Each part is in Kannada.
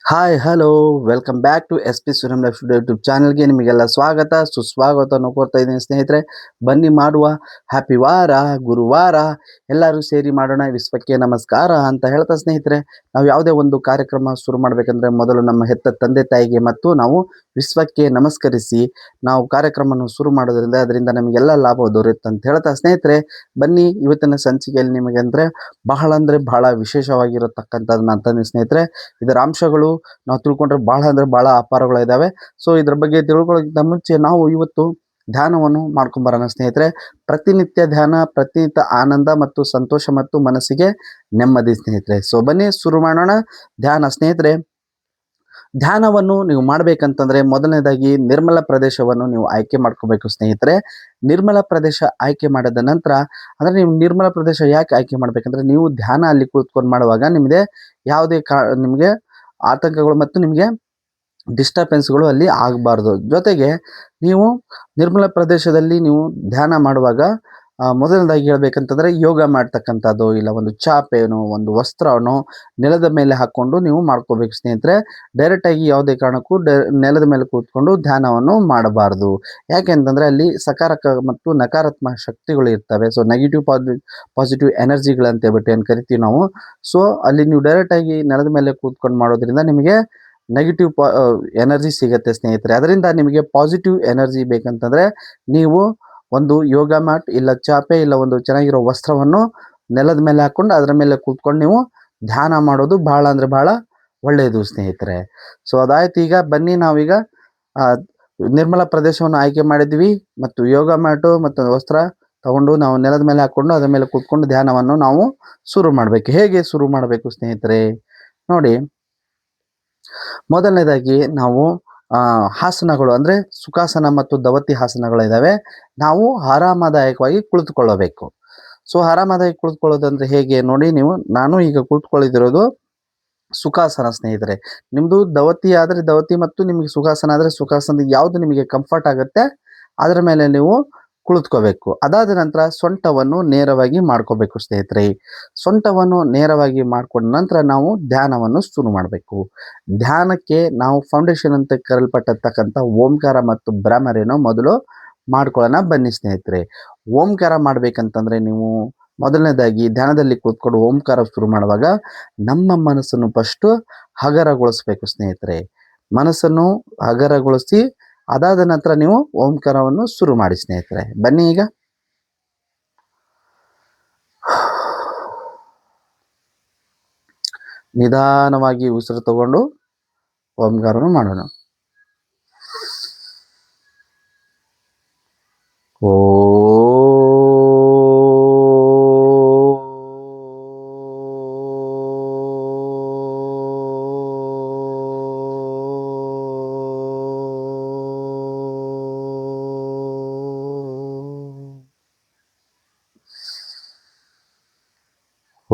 Hi hello welcome back to S P ಸುರಮ್ ಲೈಫ್ ಸ್ಟುಡಿಯೋ ಯೂಟ್ಯೂಬ್ ಚಾನಲ್ಗೆ ನಿಮಗೆಲ್ಲ ಸ್ವಾಗತ ಸುಸ್ವಾಗತವನ್ನು ಕೋರ್ತಾ ಇದ್ದೀನಿ ಸ್ನೇಹಿತರೆ. ಬನ್ನಿ ಮಾಡುವ ಹ್ಯಾಪಿ ವಾರ ಗುರುವಾರ ಎಲ್ಲರೂ ಸೇರಿ ಮಾಡೋಣ ವಿಶ್ವಕ್ಕೆ ನಮಸ್ಕಾರ ಅಂತ ಹೇಳ್ತಾ ಸ್ನೇಹಿತರೆ, ನಾವು ಯಾವುದೇ ಒಂದು ಕಾರ್ಯಕ್ರಮ ಶುರು ಮಾಡಬೇಕಂದ್ರೆ ಮೊದಲು ನಮ್ಮ ಹೆತ್ತ ತಂದೆ ತಾಯಿಗೆ ಮತ್ತು ನಾವು ವಿಶ್ವಕ್ಕೆ ನಮಸ್ಕರಿಸಿ ನಾವು ಕಾರ್ಯಕ್ರಮವನ್ನು ಶುರು ಮಾಡೋದ್ರಿಂದ ಅದರಿಂದ ನಮಗೆಲ್ಲ ಲಾಭ ದೊರೆಯುತ್ತೆ ಅಂತ ಹೇಳ್ತಾ ಸ್ನೇಹಿತರೆ, ಬನ್ನಿ ಇವತ್ತಿನ ಸಂಚಿಕೆಯಲ್ಲಿ ನಿಮಗೆ ಅಂದರೆ ಬಹಳ ವಿಶೇಷವಾಗಿರತಕ್ಕಂಥದ್ದನ್ನ ಅಂತಂದು ಸ್ನೇಹಿತರೆ. ಇದರ ಅಂಶಗಳು ನಾವು ತಿಳ್ಕೊಂಡ್ರೆ ಬಹಳ ಅಂದ್ರೆ ಬಹಳ ಅಪಾರಗಳಿದ್ದಾವೆ. ಸೊ ಇದ್ರ ಬಗ್ಗೆ ತಿಳ್ಕೊಳ್ಳೋಕ್ಕಿಂತ ಮುಂಚೆ ನಾವು ಇವತ್ತು ಧ್ಯಾನವನ್ನು ಮಾಡ್ಕೊಂಬರೋಣ ಸ್ನೇಹಿತರೆ. ಪ್ರತಿನಿತ್ಯ ಧ್ಯಾನ, ಪ್ರತಿನಿತ್ಯ ಆನಂದ ಮತ್ತು ಸಂತೋಷ ಮತ್ತು ಮನಸ್ಸಿಗೆ ನೆಮ್ಮದಿ ಸ್ನೇಹಿತರೆ. ಸೊ ಬನ್ನಿ ಶುರು ಮಾಡೋಣ ಧ್ಯಾನ ಸ್ನೇಹಿತರೆ. ಧ್ಯಾನವನ್ನು ನೀವು ಮಾಡಬೇಕಂತಂದ್ರೆ ಮೊದಲನೇದಾಗಿ ನಿರ್ಮಲ ಪ್ರದೇಶವನ್ನು ನೀವು ಆಯ್ಕೆ ಮಾಡ್ಕೋಬೇಕು ಸ್ನೇಹಿತರೆ. ನಿರ್ಮಲ ಪ್ರದೇಶ ಆಯ್ಕೆ ಮಾಡಿದ ನಂತರ ಅಂದ್ರೆ ನೀವು ನಿರ್ಮಲ ಪ್ರದೇಶ ಯಾಕೆ ಆಯ್ಕೆ ಮಾಡ್ಬೇಕಂದ್ರೆ, ನೀವು ಧ್ಯಾನ ಅಲ್ಲಿ ಕೂತ್ಕೊಂಡು ಮಾಡುವಾಗ ನಿಮಗೆ ಯಾವುದೇ ನಿಮಗೆ ಆತಂಕಗಳು ಮತ್ತು ನಿಮಗೆ ಡಿಸ್ಟರ್ಬೆನ್ಸ್ಗಳು ಅಲ್ಲಿ ಆಗಬಾರ್ದು. ಜೊತೆಗೆ ನೀವು ನಿರ್ಮಲ ಪ್ರದೇಶದಲ್ಲಿ ನೀವು ಧ್ಯಾನ ಮಾಡುವಾಗ ಮೊದಲನೇದಾಗಿ ಹೇಳ್ಬೇಕಂತಂದ್ರೆ ಯೋಗ ಮಾಡ್ತಕ್ಕಂಥದ್ದು ಇಲ್ಲ ಒಂದು ಚಾಪೆನೋ ಒಂದು ವಸ್ತ್ರನೋ ನೆಲದ ಮೇಲೆ ಹಾಕ್ಕೊಂಡು ನೀವು ಮಾಡ್ಕೋಬೇಕು ಸ್ನೇಹಿತರೆ. ಡೈರೆಕ್ಟಾಗಿ ಯಾವುದೇ ಕಾರಣಕ್ಕೂ ನೆಲದ ಮೇಲೆ ಕೂತ್ಕೊಂಡು ಧ್ಯಾನವನ್ನು ಮಾಡಬಾರ್ದು. ಯಾಕೆಂತಂದರೆ ಅಲ್ಲಿ ಸಕಾರಾತ್ಮಕ ಮತ್ತು ನಕಾರಾತ್ಮಕ ಶಕ್ತಿಗಳು ಇರ್ತವೆ. ಸೊ ನೆಗೆಟಿವ್ ಪಾಸಿಟಿವ್ ಎನರ್ಜಿಗಳಂತ ಹೇಳ್ಬಿಟ್ಟು ಏನು ಕರಿತೀವಿ ನಾವು. ಸೊ ಅಲ್ಲಿ ನೀವು ಡೈರೆಕ್ಟಾಗಿ ನೆಲದ ಮೇಲೆ ಕೂತ್ಕೊಂಡು ಮಾಡೋದ್ರಿಂದ ನಿಮಗೆ ನೆಗೆಟಿವ್ ಎನರ್ಜಿ ಸಿಗುತ್ತೆ ಸ್ನೇಹಿತರೆ. ಅದರಿಂದ ನಿಮಗೆ ಪಾಸಿಟಿವ್ ಎನರ್ಜಿ ಬೇಕಂತಂದರೆ ನೀವು ಒಂದು ಯೋಗ ಮ್ಯಾಟ್ ಇಲ್ಲ ಚಾಪೆ ಇಲ್ಲ ಒಂದು ಚೆನ್ನಾಗಿರೋ ವಸ್ತ್ರವನ್ನು ನೆಲದ ಮೇಲೆ ಹಾಕ್ಕೊಂಡು ಅದರ ಮೇಲೆ ಕೂತ್ಕೊಂಡು ನೀವು ಧ್ಯಾನ ಮಾಡೋದು ಬಹಳ ಅಂದರೆ ಬಹಳ ಒಳ್ಳೆಯದು ಸ್ನೇಹಿತರೆ. ಸೊ ಅದಾಯ್ತು. ಈಗ ಬನ್ನಿ ನಾವೀಗ ನಿರ್ಮಲ ಪ್ರದೇಶವನ್ನು ಆಯ್ಕೆ ಮಾಡಿದ್ವಿ ಮತ್ತು ಯೋಗ ಮ್ಯಾಟು ಮತ್ತು ವಸ್ತ್ರ ತಗೊಂಡು ನಾವು ನೆಲದ ಮೇಲೆ ಹಾಕ್ಕೊಂಡು ಅದರ ಮೇಲೆ ಕೂತ್ಕೊಂಡು ಧ್ಯಾನವನ್ನು ನಾವು ಶುರು ಮಾಡಬೇಕು. ಹೇಗೆ ಶುರು ಮಾಡಬೇಕು ಸ್ನೇಹಿತರೆ ನೋಡಿ, ಮೊದಲನೇದಾಗಿ ನಾವು ಹಾಸನಗಳು ಅಂದರೆ ಸುಖಾಸನ ಮತ್ತು ದವತಿ ಹಾಸನಗಳಿದ್ದಾವೆ. ನಾವು ಆರಾಮದಾಯಕವಾಗಿ ಕುಳಿತುಕೊಳ್ಳಬೇಕು. ಸೊ ಆರಾಮದಾಯಕ ಕುಳಿತುಕೊಳ್ಳೋದಂದ್ರೆ ಹೇಗೆ ನೋಡಿ, ನಾನು ಈಗ ಕುಳಿತುಕೊಳ್ಳಿದಿರೋದು ಸುಖಾಸನ ಸ್ನೇಹಿತರೆ. ನಿಮ್ಮದು ದವತಿ ಆದರೆ ದವತಿ ಮತ್ತು ನಿಮಗೆ ಸುಖಾಸನ ಆದರೆ ಸುಖಾಸನ, ಯಾವುದು ನಿಮಗೆ ಕಂಫರ್ಟ್ ಆಗುತ್ತೆ ಅದರ ಮೇಲೆ ನೀವು ಕುಳಿತುಕೋಬೇಕು. ಅದಾದ ನಂತರ ಸೊಂಟವನ್ನು ನೇರವಾಗಿ ಮಾಡ್ಕೋಬೇಕು ಸ್ನೇಹಿತರೆ. ಸೊಂಟವನ್ನು ನೇರವಾಗಿ ಮಾಡ್ಕೊಂಡ ನಂತರ ನಾವು ಧ್ಯಾನವನ್ನು ಶುರು ಮಾಡಬೇಕು. ಧ್ಯಾನಕ್ಕೆ ನಾವು ಫೌಂಡೇಶನ್ ಅಂತ ಕರೆಯಲ್ಪಟ್ಟಿರ್ತಕ್ಕಂಥ ಓಂಕಾರ ಮತ್ತು ಭ್ರಮರಿಯನ್ನು ಮೊದಲು ಮಾಡ್ಕೊಳ್ಳೋಣ ಬನ್ನಿ ಸ್ನೇಹಿತರೆ. ಓಂಕಾರ ಮಾಡಬೇಕಂತಂದರೆ ನೀವು ಮೊದಲನೇದಾಗಿ ಧ್ಯಾನದಲ್ಲಿ ಕೂತ್ಕೊಂಡು ಓಂಕಾರ ಶುರು ಮಾಡುವಾಗ ನಮ್ಮ ಮನಸ್ಸನ್ನು ಫಸ್ಟು ಹಗರಗೊಳಿಸ್ಬೇಕು ಸ್ನೇಹಿತರೆ. ಮನಸ್ಸನ್ನು ಹಗರಗೊಳಿಸಿ ಅದಾದ ನಂತರ ನೀವು ಓಂಕಾರವನ್ನು ಶುರು ಮಾಡಿ ಸ್ನೇಹಿತರೆ. ಬನ್ನಿ ಈಗ ನಿಧಾನವಾಗಿ ಉಸಿರು ತಗೊಂಡು ಓಂಕಾರವನ್ನು ಮಾಡೋಣ. ಓ ಓ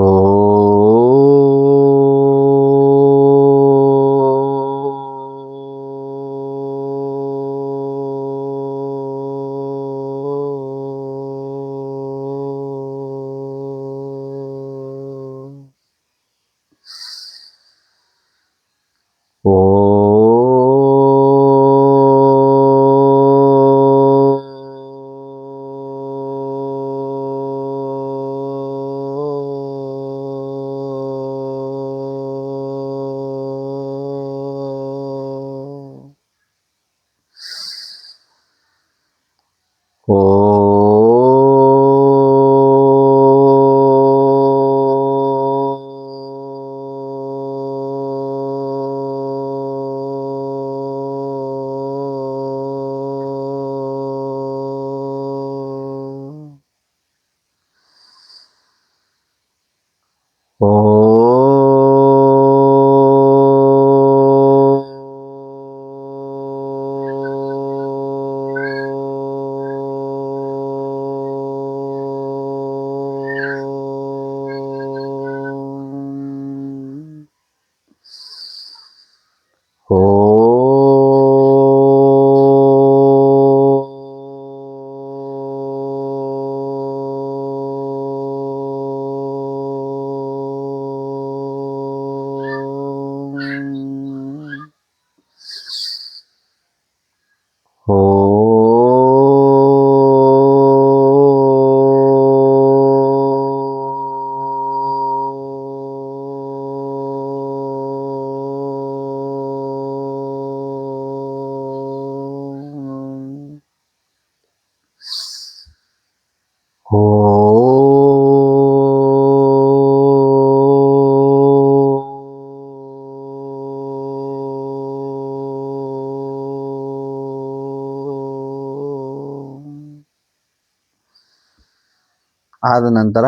ಆದ ನಂತರ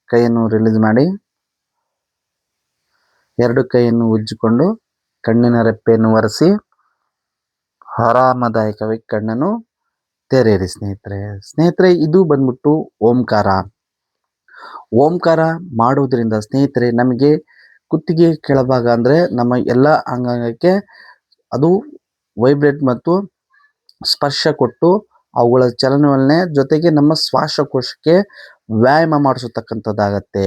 ಕೈಯನ್ನು ರಿಲೀಸ್ ಮಾಡಿ 2 ಕೈಯನ್ನು ಉಜ್ಜಿಕೊಂಡು ಕಣ್ಣಿನ ರೆಪ್ಪೆಯನ್ನು ಒರೆಸಿ ಆರಾಮದಾಯಕವಾಗಿ ಕಣ್ಣನ್ನು ತೆರೆಯಿರಿ ಸ್ನೇಹಿತರೆ. ಇದು ಬಂದ್ಬಿಟ್ಟು ಓಂಕಾರ. ಓಂಕಾರ ಮಾಡೋದ್ರಿಂದ ಸ್ನೇಹಿತರೆ ನಮಗೆ ಕುತ್ತಿಗೆ ಕೆಳಭಾಗ ಅಂದರೆ ನಮ್ಮ ಎಲ್ಲ ಅಂಗಾಂಗಕ್ಕೆ ಅದು ವೈಬ್ರೇಟ್ ಮತ್ತು ಸ್ಪರ್ಶ ಕೊಟ್ಟು ಅವುಗಳ ಚಲನವಲನೆ ಜೊತೆಗೆ ನಮ್ಮ ಶ್ವಾಸಕೋಶಕ್ಕೆ ವ್ಯಾಯಾಮ ಮಾಡಿಸತಕ್ಕಂಥದ್ದಾಗತ್ತೆ.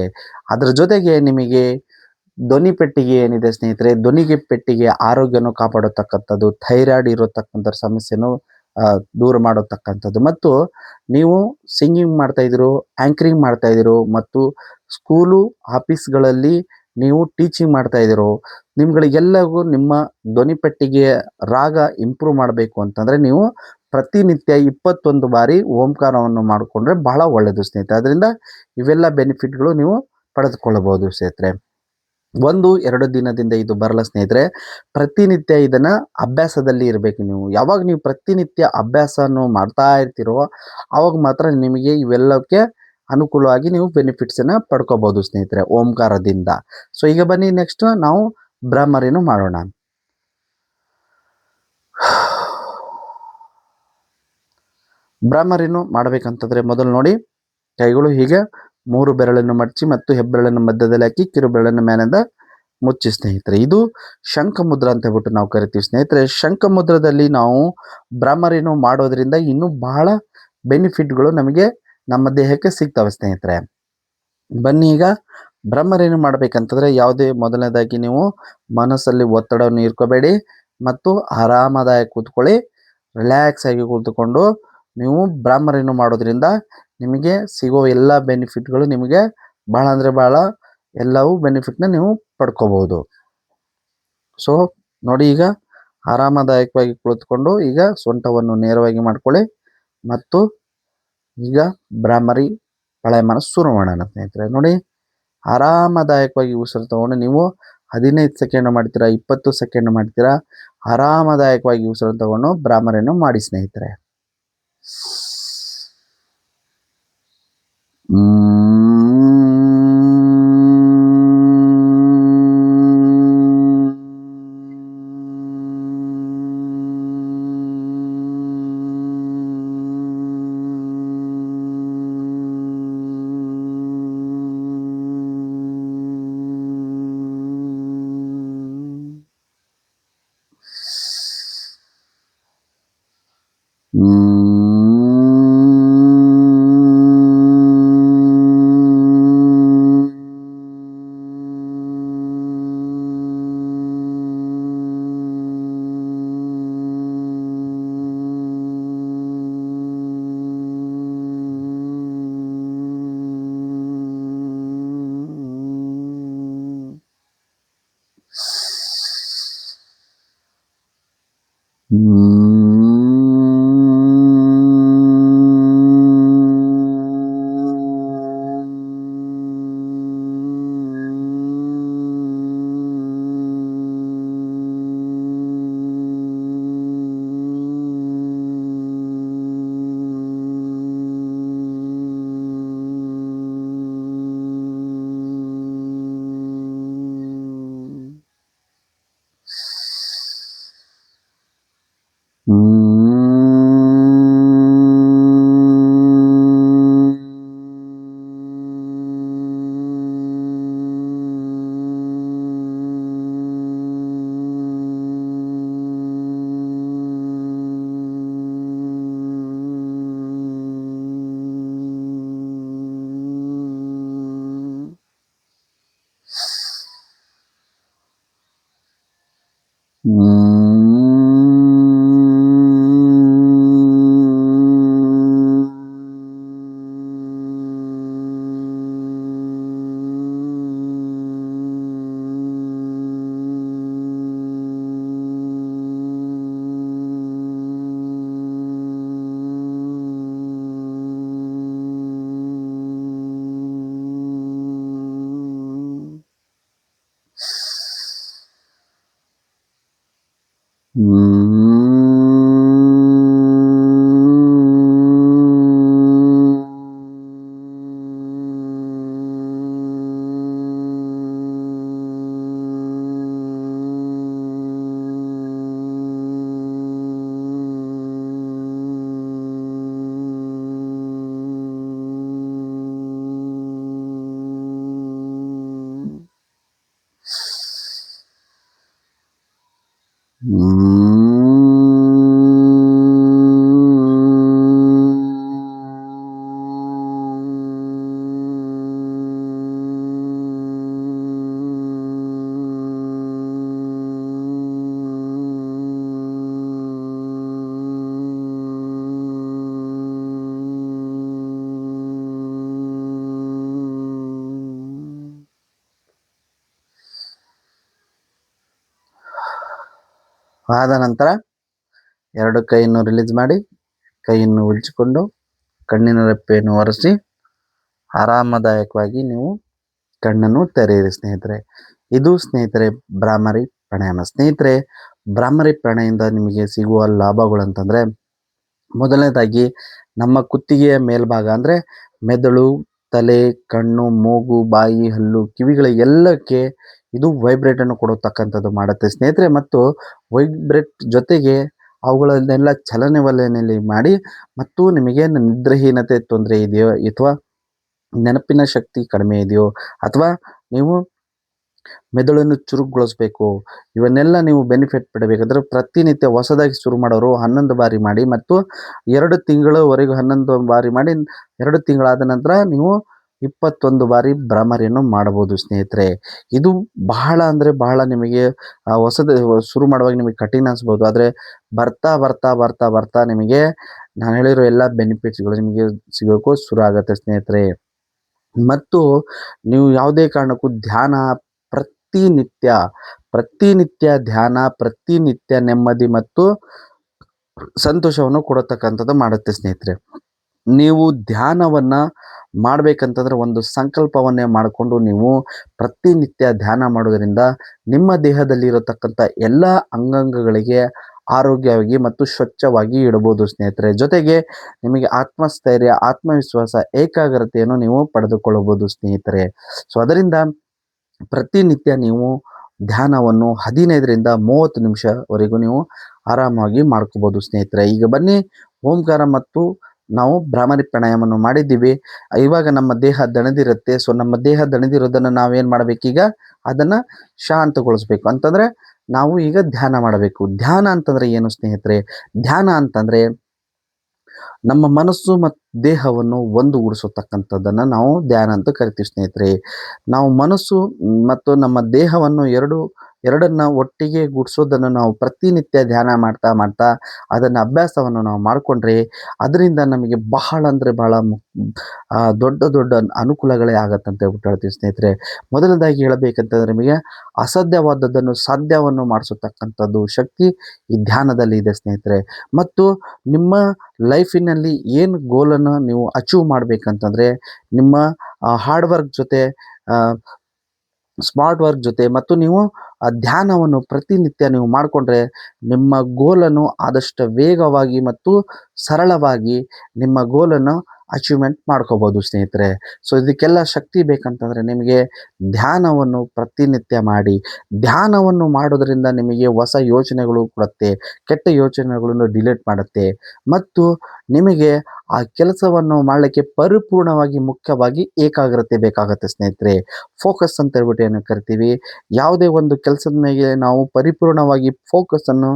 ಅದರ ಜೊತೆಗೆ ನಿಮಗೆ ಧ್ವನಿ ಪೆಟ್ಟಿಗೆ ಏನಿದೆ ಸ್ನೇಹಿತರೆ, ಧ್ವನಿಗೆ ಪೆಟ್ಟಿಗೆ ಆರೋಗ್ಯವನ್ನು ಕಾಪಾಡತಕ್ಕಂಥದ್ದು, ಥೈರಾಯ್ಡ್ ಇರತಕ್ಕಂಥ ಸಮಸ್ಯೆಯನ್ನು ದೂರ ಮಾಡತಕ್ಕಂಥದ್ದು, ಮತ್ತು ನೀವು ಸಿಂಗಿಂಗ್ ಮಾಡ್ತಾ ಇದ್ದೀರೋ, ಆ್ಯಂಕರಿಂಗ್ ಮಾಡ್ತಾ ಇದ್ದೀರೋ ಮತ್ತು ಸ್ಕೂಲು ಆಫೀಸ್ಗಳಲ್ಲಿ ನೀವು ಟೀಚಿಂಗ್ ಮಾಡ್ತಾ ಇದ್ದೀರೋ, ನಿಮ್ಗಳಿಗೆಲ್ಲರಿಗೂ ನಿಮ್ಮ ಧ್ವನಿ ಪೆಟ್ಟಿಗೆಯ ರಾಗ ಇಂಪ್ರೂವ್ ಮಾಡಬೇಕು ಅಂತಂದರೆ ನೀವು ಪ್ರತಿನಿತ್ಯ 21 ಬಾರಿ ಓಂಕಾರವನ್ನು ಮಾಡಿಕೊಂಡ್ರೆ ಬಹಳ ಒಳ್ಳೆಯದು ಸ್ನೇಹಿತರೆ. ಅದರಿಂದ ಇವೆಲ್ಲ ಬೆನಿಫಿಟ್ಗಳು ನೀವು ಪಡೆದುಕೊಳ್ಳಬಹುದು ಸ್ನೇಹಿತರೆ. 1-2 ದಿನದಿಂದ ಇದು ಬರಲ್ಲ ಸ್ನೇಹಿತರೆ. ಪ್ರತಿನಿತ್ಯ ಇದನ್ನು ಅಭ್ಯಾಸದಲ್ಲಿ ಇರಬೇಕು. ಯಾವಾಗ ನೀವು ಪ್ರತಿನಿತ್ಯ ಅಭ್ಯಾಸವನ್ನು ಮಾಡ್ತಾ ಇರ್ತೀರೋ ಆವಾಗ ಮಾತ್ರ ನಿಮಗೆ ಇವೆಲ್ಲಕ್ಕೆ ಅನುಕೂಲವಾಗಿ ನೀವು ಬೆನಿಫಿಟ್ಸನ್ನು ಪಡ್ಕೋಬೋದು ಸ್ನೇಹಿತರೆ ಓಂಕಾರದಿಂದ. ಸೊ ಈಗ ಬನ್ನಿ ನೆಕ್ಸ್ಟ್ ನಾವು ಭ್ರಮರಿನೂ ಮಾಡೋಣ. ಭ್ರಮರಿನೂ ಮಾಡಬೇಕಂತಂದರೆ ಮೊದಲು ನೋಡಿ, ಕೈಗಳು ಹೀಗೆ 3 ಬೆರಳನ್ನು ಮಡಚಿ ಮತ್ತು ಹೆಬ್ಬೆರಳನ್ನು ಮಧ್ಯದಲ್ಲಿ ಹಾಕಿ ಕಿರುಬೆರಳನ್ನು ಮೇಲಿಂದ ಮುಚ್ಚಿ ಸ್ನೇಹಿತರೆ. ಇದು ಶಂಖಮುದ್ರ ಅಂತ ಹೇಳ್ಬಿಟ್ಟು ನಾವು ಕರಿತೀವಿ ಸ್ನೇಹಿತರೆ. ಶಂಖಮುದ್ರದಲ್ಲಿ ನಾವು ಭ್ರಮರಿನೂ ಮಾಡೋದ್ರಿಂದ ಇನ್ನೂ ಬಹಳ ಬೆನಿಫಿಟ್ಗಳು ನಮಗೆ ನಮ್ಮ ದೇಹಕ್ಕೆ ಸಿಗ್ತವೆ ಸ್ನೇಹಿತರೆ. ಬನ್ನಿ ಈಗ ಭ್ರಮರಿನೂ ಮಾಡಬೇಕಂತಂದರೆ ಮೊದಲನೇದಾಗಿ ನೀವು ಮನಸ್ಸಲ್ಲಿ ಒತ್ತಡವನ್ನು ಇಟ್ಕೋಬೇಡಿ ಮತ್ತು ಆರಾಮದಾಯಕ ಕೂತ್ಕೊಳ್ಳಿ. ರಿಲ್ಯಾಕ್ಸ್ ಆಗಿ ಕೂತ್ಕೊಂಡು ನೀವು ಭ್ರಮರಿನೂ ಮಾಡೋದ್ರಿಂದ ನಿಮಗೆ ಸಿಗೋ ಎಲ್ಲ ಬೆನಿಫಿಟ್ಗಳು ನಿಮಗೆ ಭಾಳ ಅಂದರೆ ಭಾಳ ಎಲ್ಲವೂ ಬೆನಿಫಿಟ್ನ ನೀವು ಪಡ್ಕೋಬಹುದು. ಸೊ ನೋಡಿ, ಈಗ ಆರಾಮದಾಯಕವಾಗಿ ಕುಳಿತುಕೊಂಡು ಈಗ ಸೊಂಟವನ್ನು ನೇರವಾಗಿ ಮಾಡ್ಕೊಳ್ಳಿ ಮತ್ತು ಈಗ ಭ್ರಮರಿ ಪ್ರಾಣಾಯಾಮ ಶುರು ಮಾಡೋಣ ಸ್ನೇಹಿತರೆ. ನೋಡಿ, ಆರಾಮದಾಯಕವಾಗಿ ಉಸಿರು ತಗೊಂಡು ನೀವು 15 ಸೆಕೆಂಡ್ ಮಾಡ್ತೀರಾ, 20 ಸೆಕೆಂಡ್ ಮಾಡ್ತೀರಾ, ಆರಾಮದಾಯಕವಾಗಿ ಉಸಿರು ತಗೊಂಡು ಭ್ರಮರಿಯನ್ನು ಮಾಡಿ ಸ್ನೇಹಿತರೆ. ಆದ ನಂತರ ಎರಡು ಕೈಯನ್ನು ರಿಲೀಸ್ ಮಾಡಿ ಕೈಯನ್ನು ಉಜ್ಜಿಕೊಂಡು ಕಣ್ಣಿನ ರೆಪ್ಪೆಯನ್ನು ಒರೆಸಿ ಆರಾಮದಾಯಕವಾಗಿ ನೀವು ಕಣ್ಣನ್ನು ತೆರೆಯಿರಿ ಸ್ನೇಹಿತರೆ. ಇದು ಸ್ನೇಹಿತರೆ ಭ್ರಾಮರಿ ಪ್ರಾಣಾಯಾಮ. ಸ್ನೇಹಿತರೆ, ಭ್ರಾಮರಿ ಪ್ರಾಣಾಯಾಮದಿಂದ ನಿಮಗೆ ಸಿಗುವ ಲಾಭಗಳು ಅಂತಂದರೆ, ಮೊದಲನೇದಾಗಿ ನಮ್ಮ ಕುತ್ತಿಗೆಯ ಮೇಲ್ಭಾಗ ಅಂದರೆ ಮೆದುಳು, ತಲೆ, ಕಣ್ಣು, ಮೂಗು, ಬಾಯಿ, ಹಲ್ಲು, ಕಿವಿಗಳ ಎಲ್ಲಕ್ಕೆ ಇದು ವೈಬ್ರೇಟನ್ನು ಕೊಡತಕ್ಕಂಥದ್ದು ಮಾಡುತ್ತೆ ಸ್ನೇಹಿತರೆ. ಮತ್ತು ವೈಬ್ರೇಟ್ ಜೊತೆಗೆ ಅವುಗಳನ್ನೆಲ್ಲ ಚಲನವಲನೆಯಲ್ಲಿ ಮಾಡಿ ಮತ್ತು ನಿಮಗೆ ನಿದ್ರಾಹೀನತೆ ತೊಂದರೆ ಇದೆಯೋ ಅಥವಾ ನೆನಪಿನ ಶಕ್ತಿ ಕಡಿಮೆ ಇದೆಯೋ ಅಥವಾ ನೀವು ಮೆದುಳನ್ನು ಚುರುಕುಗೊಳಿಸಬೇಕು, ಇವನ್ನೆಲ್ಲ ನೀವು ಬೆನಿಫಿಟ್ ಪಡಬೇಕಾದ್ರೆ ಪ್ರತಿನಿತ್ಯ ಹೊಸದಾಗಿ ಶುರು ಮಾಡೋರು 11 ಬಾರಿ ಮಾಡಿ ಮತ್ತು 2 ತಿಂಗಳವರೆಗೂ 11 ಬಾರಿ ಮಾಡಿ 2 ತಿಂಗಳಾದ ನಂತರ ನೀವು 21 ಬಾರಿ ಭ್ರಾಮರಿಯನ್ನು ಮಾಡಬಹುದು ಸ್ನೇಹಿತರೆ. ಇದು ಬಹಳ ಅಂದರೆ ಬಹಳ ನಿಮಗೆ ಹೊಸದು ಶುರು ಮಾಡುವಾಗ ನಿಮಗೆ ಕಠಿಣ ಅನಿಸ್ಬೋದು. ಆದರೆ ಬರ್ತಾ ಬರ್ತಾ ಬರ್ತಾ ಬರ್ತಾ ನಿಮಗೆ ನಾನು ಹೇಳಿರೋ ಎಲ್ಲ ಬೆನಿಫಿಟ್ಸ್ಗಳು ನಿಮಗೆ ಸಿಗೋಕ್ಕೂ ಶುರು ಆಗುತ್ತೆ ಸ್ನೇಹಿತರೆ. ಮತ್ತು ನೀವು ಯಾವುದೇ ಕಾರಣಕ್ಕೂ ಧ್ಯಾನ ಪ್ರತಿನಿತ್ಯ ಧ್ಯಾನ ಪ್ರತಿನಿತ್ಯ ನೆಮ್ಮದಿ ಮತ್ತು ಸಂತೋಷವನ್ನು ಕೊಡತಕ್ಕಂಥದ್ದು ಮಾಡುತ್ತೆ ಸ್ನೇಹಿತರೆ. ನೀವು ಧ್ಯಾನವನ್ನು ಮಾಡಬೇಕಂತಂದ್ರೆ ಒಂದು ಸಂಕಲ್ಪವನ್ನೇ ಮಾಡಿಕೊಂಡು ನೀವು ಪ್ರತಿನಿತ್ಯ ಧ್ಯಾನ ಮಾಡೋದರಿಂದ ನಿಮ್ಮ ದೇಹದಲ್ಲಿರತಕ್ಕಂಥ ಎಲ್ಲ ಅಂಗಾಂಗಗಳಿಗೆ ಆರೋಗ್ಯವಾಗಿ ಮತ್ತು ಸ್ವಚ್ಛವಾಗಿ ಇಡಬಹುದು ಸ್ನೇಹಿತರೆ. ಜೊತೆಗೆ ನಿಮಗೆ ಆತ್ಮಸ್ಥೈರ್ಯ, ಆತ್ಮವಿಶ್ವಾಸ, ಏಕಾಗ್ರತೆಯನ್ನು ನೀವು ಪಡೆದುಕೊಳ್ಳಬಹುದು ಸ್ನೇಹಿತರೆ. ಸೊ ಅದರಿಂದ ಪ್ರತಿನಿತ್ಯ ನೀವು ಧ್ಯಾನವನ್ನು 15ರಿಂದ 30 ನಿಮಿಷವರೆಗೂ ನೀವು ಆರಾಮಾಗಿ ಮಾಡ್ಕೋಬೋದು ಸ್ನೇಹಿತರೆ. ಈಗ ಬನ್ನಿ, ಓಂಕಾರ ಮತ್ತು ನಾವು ಭ್ರಾಮರಿ ಪ್ರಾಣಾಯಾಮವನ್ನು ಮಾಡಿದ್ದೀವಿ. ಇವಾಗ ನಮ್ಮ ದೇಹ ದಣಿದಿರುತ್ತೆ. ಸೊ ನಮ್ಮ ದೇಹ ದಣಿದಿರೋದನ್ನು ನಾವೇನು ಮಾಡಬೇಕೀಗ, ಅದನ್ನು ಶಾಂತಗೊಳಿಸ್ಬೇಕು ಅಂತಂದರೆ ನಾವು ಈಗ ಧ್ಯಾನ ಮಾಡಬೇಕು. ಧ್ಯಾನ ಅಂತಂದರೆ ಏನು ಸ್ನೇಹಿತರೆ? ಧ್ಯಾನ ಅಂತಂದರೆ ನಮ್ಮ ಮನಸ್ಸು ಮತ್ತು ದೇಹವನ್ನು ಒಂದುಗೂಡಿಸತಕ್ಕಂಥದ್ದನ್ನು ನಾವು ಧ್ಯಾನ ಅಂತ ಕರಿತೀವಿ ಸ್ನೇಹಿತರೆ. ನಾವು ಮನಸ್ಸು ಮತ್ತು ನಮ್ಮ ದೇಹವನ್ನು ಎರಡನ್ನ ಒಟ್ಟಿಗೆ ಗೂಡಿಸೋದನ್ನು ನಾವು ಪ್ರತಿನಿತ್ಯ ಧ್ಯಾನ ಮಾಡ್ತಾ ಮಾಡ್ತಾ ಅದನ್ನು ಅಭ್ಯಾಸವನ್ನು ನಾವು ಮಾಡಿಕೊಂಡ್ರೆ ಅದರಿಂದ ನಮಗೆ ಬಹಳ ಅಂದರೆ ಬಹಳ ದೊಡ್ಡ ದೊಡ್ಡ ಅನುಕೂಲಗಳೇ ಆಗತ್ತಂತ ಹೇಳ್ಬಿಟ್ಟು ಹೇಳ್ತೀವಿ ಸ್ನೇಹಿತರೆ. ಮೊದಲನೇದಾಗಿ ಹೇಳಬೇಕಂತಂದ್ರೆ ನಿಮಗೆ ಅಸಾಧ್ಯವಾದದ್ದನ್ನು ಸಾಧ್ಯವನ್ನು ಮಾಡಿಸತಕ್ಕಂಥದ್ದು ಶಕ್ತಿ ಈ ಧ್ಯಾನದಲ್ಲಿ ಇದೆ ಸ್ನೇಹಿತರೆ. ಮತ್ತು ನಿಮ್ಮ ಲೈಫಿನಲ್ಲಿ ಏನು ಗೋಲನ್ನು ನೀವು ಅಚೀವ್ ಮಾಡಬೇಕಂತಂದರೆ ನಿಮ್ಮ ಹಾರ್ಡ್ ವರ್ಕ್ ಜೊತೆ ಸ್ಮಾರ್ಟ್ ವರ್ಕ್ ಜೊತೆ ಮತ್ತು ನೀವು ಧ್ಯಾನವನ್ನು ಪ್ರತಿನಿತ್ಯ ನೀವು ಮಾಡಿಕೊಂಡ್ರೆ ನಿಮ್ಮ ಗೋಲನ್ನು ಆದಷ್ಟು ವೇಗವಾಗಿ ಮತ್ತು ಸರಳವಾಗಿ ನಿಮ್ಮ ಗೋಲನ್ನು ಅಚೀವ್ಮೆಂಟ್ ಮಾಡ್ಕೋಬೋದು ಸ್ನೇಹಿತರೆ. ಸೊ ಇದಕ್ಕೆಲ್ಲ ಶಕ್ತಿ ಬೇಕಂತಂದರೆ ನಿಮಗೆ ಧ್ಯಾನವನ್ನು ಪ್ರತಿನಿತ್ಯ ಮಾಡಿ. ಧ್ಯಾನವನ್ನು ಮಾಡೋದರಿಂದ ನಿಮಗೆ ಹೊಸ ಯೋಚನೆಗಳು ಕೊಡುತ್ತೆ, ಕೆಟ್ಟ ಯೋಚನೆಗಳನ್ನು ಡಿಲೀಟ್ ಮಾಡುತ್ತೆ ಮತ್ತು ನಿಮಗೆ ಆ ಕೆಲಸವನ್ನು ಮಾಡಲಿಕ್ಕೆ ಪರಿಪೂರ್ಣವಾಗಿ ಮುಖ್ಯವಾಗಿ ಏಕಾಗ್ರತೆ ಬೇಕಾಗುತ್ತೆ ಸ್ನೇಹಿತರೆ. ಫೋಕಸ್ ಅಂತ ಹೇಳ್ಬಿಟ್ಟು ಏನು ಕರಿತೀವಿ, ಯಾವುದೇ ಒಂದು ಕೆಲಸದ ಮೇಲೆ ನಾವು ಪರಿಪೂರ್ಣವಾಗಿ ಫೋಕಸನ್ನು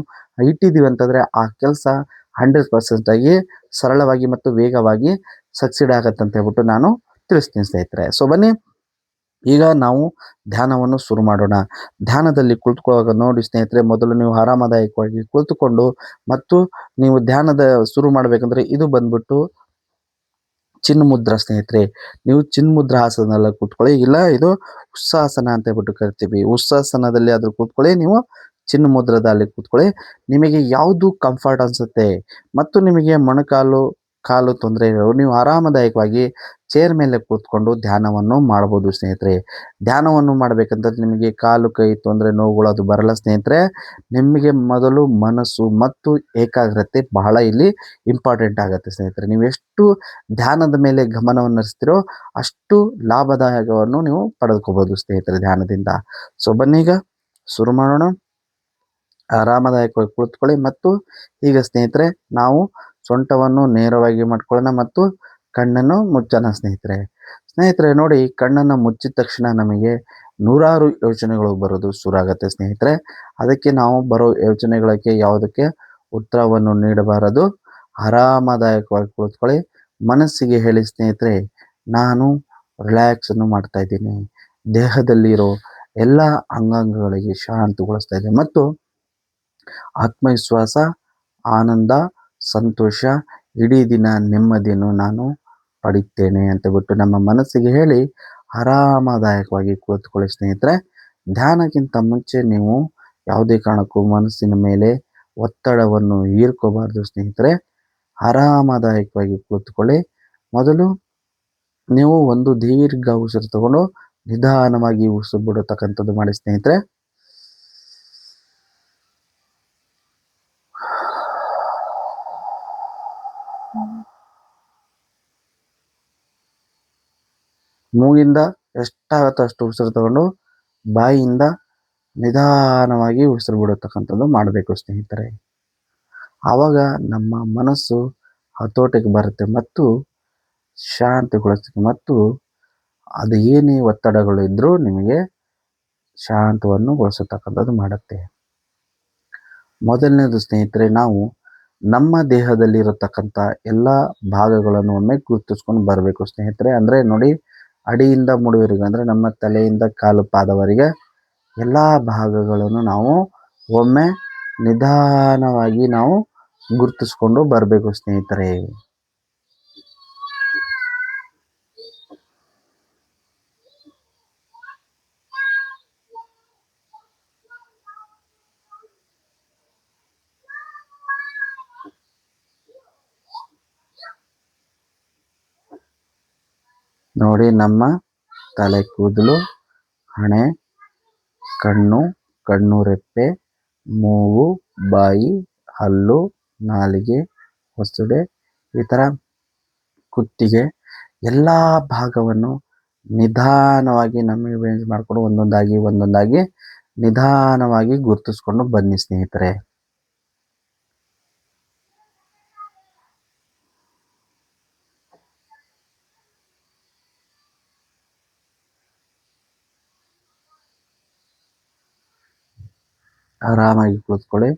ಇಟ್ಟಿದ್ದೀವಿ ಅಂತಂದರೆ ಆ ಕೆಲಸ 100% ಆಗಿ ಸರಳವಾಗಿ ಮತ್ತು ವೇಗವಾಗಿ ಸಕ್ಸೀಡ್ ಆಗತ್ತೆ ಅಂತ ಹೇಳ್ಬಿಟ್ಟು ನಾನು ತಿಳಿಸ್ತೀನಿ ಸ್ನೇಹಿತರೆ. ಸೊ ಬನ್ನಿ, ಈಗ ನಾವು ಧ್ಯಾನವನ್ನು ಶುರು ಮಾಡೋಣ. ಧ್ಯಾನದಲ್ಲಿ ಕುಳಿತುಕೊಳ್ಳುವಾಗ ನೋಡಿ ಸ್ನೇಹಿತರೆ, ಮೊದಲು ನೀವು ಆರಾಮದಾಯಕವಾಗಿ ಕುಳಿತುಕೊಂಡು ಮತ್ತು ನೀವು ಧ್ಯಾನದ ಶುರು ಮಾಡಬೇಕಂದ್ರೆ ಇದು ಬಂದ್ಬಿಟ್ಟು ಚಿನ್ಮುದ್ರಾ ಸ್ನೇಹಿತರೆ. ನೀವು ಚಿನ್ಮುದ್ರಾ ಆಸನದಲ್ಲಿ ಕೂತ್ಕೊಳ್ಳಿ, ಇಲ್ಲ ಇದು ಉತ್ಸಾಸನ ಅಂತ ಹೇಳ್ಬಿಟ್ಟು ಕರಿತೀವಿ. ಉತ್ಸಾಸನದಲ್ಲಿ ಆದರೂ ಕೂತ್ಕೊಳ್ಳಿ, ನೀವು ಚಿನ್ಮುದ್ರದಲ್ಲಿ ಕೂತ್ಕೊಳ್ಳಿ. ನಿಮಗೆ ಯಾವುದು ಕಂಫರ್ಟ್ ಅನಿಸುತ್ತೆ ಮತ್ತು ನಿಮಗೆ ಕಾಲು ತೊಂದರೆ ಇರೋರು ನೀವು ಆರಾಮದಾಯಕವಾಗಿ ಚೇರ್ ಮೇಲೆ ಕೂತ್ಕೊಂಡು ಧ್ಯಾನವನ್ನು ಮಾಡ್ಬೋದು ಸ್ನೇಹಿತರೆ. ಧ್ಯಾನವನ್ನು ಮಾಡಬೇಕಂತಂದ್ರೆ ನಿಮಗೆ ಕಾಲು ಕೈ ತೊಂದರೆ ನೋವುಗಳು ಅದು ಬರಲ್ಲ ಸ್ನೇಹಿತರೆ. ನಿಮಗೆ ಮೊದಲು ಮನಸ್ಸು ಮತ್ತು ಏಕಾಗ್ರತೆ ಬಹಳ ಇಲ್ಲಿ ಇಂಪಾರ್ಟೆಂಟ್ ಆಗುತ್ತೆ ಸ್ನೇಹಿತರೆ. ನೀವು ಎಷ್ಟು ಧ್ಯಾನದ ಮೇಲೆ ಗಮನವನ್ನು ಹರಿಸ್ತೀರೋ ಅಷ್ಟು ಲಾಭದಾಯಕವನ್ನು ನೀವು ಪಡೆದುಕೋಬೋದು ಸ್ನೇಹಿತರೆ ಧ್ಯಾನದಿಂದ. ಸೊ ಬನ್ನೀಗ ಶುರು ಮಾಡೋಣ. ಆರಾಮದಾಯಕವಾಗಿ ಕುಳಿತುಕೊಳ್ಳಿ ಮತ್ತು ಈಗ ಸ್ನೇಹಿತರೆ ನಾವು ಸೊಂಟವನ್ನು ನೇರವಾಗಿ ಮಾಡ್ಕೊಳ್ಳೋಣ ಮತ್ತು ಕಣ್ಣನ್ನು ಮುಚ್ಚೋಣ ಸ್ನೇಹಿತರೆ. ನೋಡಿ, ಕಣ್ಣನ್ನು ಮುಚ್ಚಿದ ತಕ್ಷಣ ನಮಗೆ ನೂರಾರು ಯೋಚನೆಗಳು ಬರೋದು ಶುರು ಆಗುತ್ತೆ ಸ್ನೇಹಿತರೆ. ಅದಕ್ಕೆ ನಾವು ಬರೋ ಯೋಚನೆಗಳಿಗೆ ಯಾವುದಕ್ಕೆ ಉತ್ತರವನ್ನು ನೀಡಬಾರದು. ಆರಾಮದಾಯಕವಾಗಿ ಕುಳಿತುಕೊಳ್ಳಿ. ಮನಸ್ಸಿಗೆ ಹೇಳಿ ಸ್ನೇಹಿತರೆ, ನಾನು ರಿಲ್ಯಾಕ್ಸನ್ನು ಮಾಡ್ತಾ ಇದ್ದೀನಿ. ದೇಹದಲ್ಲಿರೋ ಎಲ್ಲ ಅಂಗಾಂಗಗಳಿಗೆ ಶಾಂತಗೊಳಿಸ್ತಾ ಇದ್ದೀನಿ ಮತ್ತು ಆತ್ಮವಿಶ್ವಾಸ, ಆನಂದ, ಸಂತೋಷ, ಇಡೀ ದಿನ ನೆಮ್ಮದಿಯನ್ನು ನಾನು ಪಡಿತೇನೆ ಅಂತ ಬಿಟ್ಟು ನಮ್ಮ ಮನಸ್ಸಿಗೆ ಹೇಳಿ ಆರಾಮದಾಯಕವಾಗಿ ಕುಳಿತುಕೊಳ್ಳಿ ಸ್ನೇಹಿತರೆ. ಧ್ಯಾನಕ್ಕಿಂತ ಮುಂಚೆ ನೀವು ಯಾವುದೇ ಕಾರಣಕ್ಕೂ ಮನಸ್ಸಿನ ಮೇಲೆ ಒತ್ತಡವನ್ನು ಹೀರ್ಕೋಬಾರ್ದು ಸ್ನೇಹಿತರೆ. ಆರಾಮದಾಯಕವಾಗಿ ಕುಳಿತುಕೊಳ್ಳಿ. ಮೊದಲು ನೀವು ಒಂದು ದೀರ್ಘ ಉಸಿರು ತಗೊಂಡು ನಿಧಾನವಾಗಿ ಉಸಿರು ಬಿಡತಕ್ಕಂಥದ್ದು ಮಾಡಿ ಸ್ನೇಹಿತರೆ. ಮೂಗಿಂದ ಎಷ್ಟಾಗುತ್ತೋ ಅಷ್ಟು ಉಸಿರು ತಗೊಂಡು ಬಾಯಿಯಿಂದ ನಿಧಾನವಾಗಿ ಉಸಿರು ಬಿಡತಕ್ಕಂಥದ್ದು ಮಾಡಬೇಕು ಸ್ನೇಹಿತರೆ. ಆವಾಗ ನಮ್ಮ ಮನಸ್ಸು ಹತೋಟಿಗೆ ಬರುತ್ತೆ ಮತ್ತು ಶಾಂತಿಗೊಳಿಸುತ್ತೆ ಮತ್ತು ಅದು ಏನೇ ಒತ್ತಡಗಳು ಇದ್ದರೂ ನಿಮಗೆ ಶಾಂತವನ್ನು ಗೊಳಿಸತಕ್ಕಂಥದ್ದು ಮಾಡುತ್ತೆ. ಮೊದಲನೇದು ಸ್ನೇಹಿತರೆ, ನಾವು ನಮ್ಮ ದೇಹದಲ್ಲಿರತಕ್ಕಂಥ ಎಲ್ಲ ಭಾಗಗಳನ್ನು ಒಮ್ಮೆ ಗುರುತಿಸ್ಕೊಂಡು ಬರಬೇಕು ಸ್ನೇಹಿತರೆ. ಅಂದರೆ ನೋಡಿ, ಅಡಿಯಿಂದ ಮುಡಿವರೆಗೆ ಅಂದರೆ ನಮ್ಮ ತಲೆಯಿಂದ ಕಾಲು ಪಾದವರೆಗೆ ಎಲ್ಲ ಭಾಗಗಳನ್ನು ನಾವು ಒಮ್ಮೆ ನಿಧಾನವಾಗಿ ನಾವು ಗುರುತಿಸ್ಕೊಂಡು ಬರಬೇಕು ಸ್ನೇಹಿತರೆ. ನೋಡಿ, ನಮ್ಮ ತಲೆ ಕೂದಲು, ಹಣೆ, ಕಣ್ಣು, ಕಣ್ಣು ರೆಪ್ಪೆ, ಮೂಗು, ಬಾಯಿ, ಹಲ್ಲು, ನಾಲಿಗೆ, ಹೊಸಡೆ, ಈ ಥರ ಕುತ್ತಿಗೆ ಎಲ್ಲ ಭಾಗವನ್ನು ನಿಧಾನವಾಗಿ ನಮಗೆ ಇಮೇಜ್ ಮಾಡಿಕೊಂಡು ಒಂದೊಂದಾಗಿ ನಿಧಾನವಾಗಿ ಗುರುತಿಸ್ಕೊಂಡು ಬನ್ನಿ ಸ್ನೇಹಿತರೆ. ಆರಾಮಾಗಿ ಕುಳಿತುಕೊಳ್ಳಿ.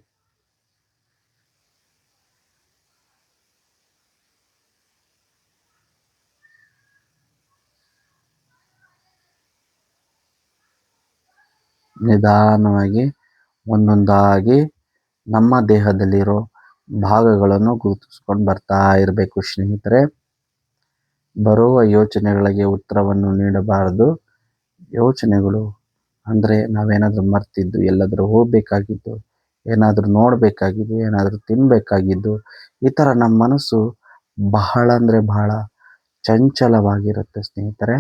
ನಿಧಾನವಾಗಿ ಒಂದೊಂದಾಗಿ ನಮ್ಮ ದೇಹದಲ್ಲಿರೋ ಭಾಗಗಳನ್ನು ಗುರುತಿಸ್ಕೊಂಡು ಬರ್ತಾ ಇರಬೇಕು ಸ್ನೇಹಿತರೆ. ಬರುವ ಯೋಚನೆಗಳಿಗೆ ಉತ್ತರವನ್ನು ನೀಡಬಾರದು. ಯೋಚನೆಗಳು ಅಂದರೆ ನಾವೇನಾದರೂ ಮರ್ತಿದ್ದು, ಎಲ್ಲಾದರೂ ಹೋಗಬೇಕಾಗಿದ್ದು, ಏನಾದರೂ ನೋಡಬೇಕಾಗಿದ್ದು, ಏನಾದರೂ ತಿನ್ನಬೇಕಾಗಿದ್ದು, ಈ ಥರ ನಮ್ಮ ಮನಸ್ಸು ಬಹಳ ಅಂದರೆ ಬಹಳ ಚಂಚಲವಾಗಿರುತ್ತೆ ಸ್ನೇಹಿತರೆ.